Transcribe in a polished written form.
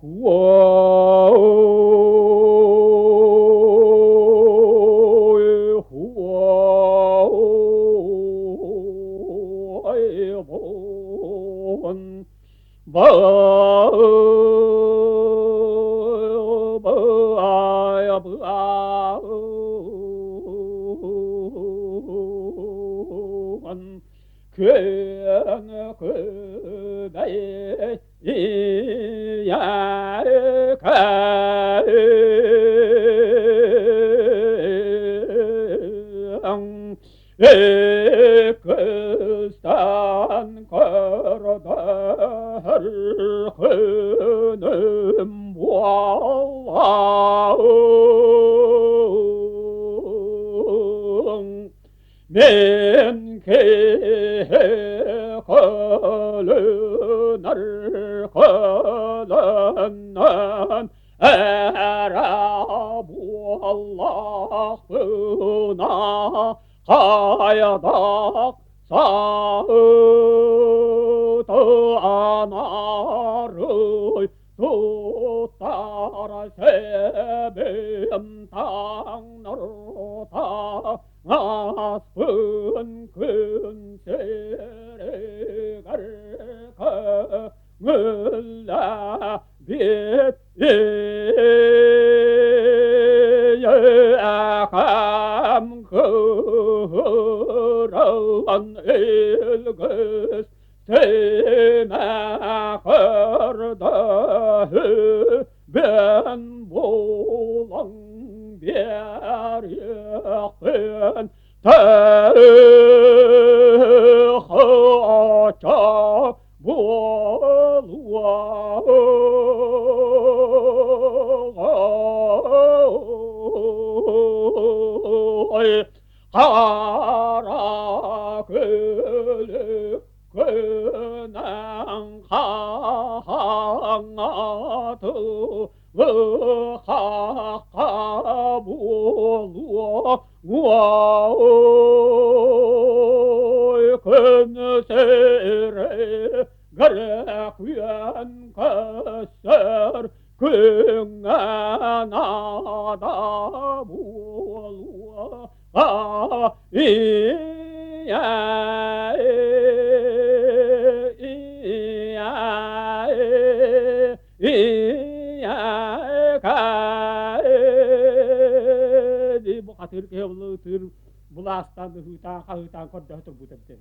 후아의 후아의 본 괜 그대의 이야강 에크스탄 거다를 흐는 와웅 맨케 걸으날 걸은 아라부 알라흐나 가야닥 사으더 아나를 또 따라 세뱀 당나로다 아픈 근세레갈 을라 비예감 그런 일그 세마거다 변보왕 별이은 대허자 무얼와 하라 그르 근ang 항아도 하하무루어 우아오 근세레 가라 귀한 것을 긍안하다 무루어 이야 이야가디 뭐 같은 이렇게 해볼러 들 몰라스탄 후타 하우탄 건데 또 못했대.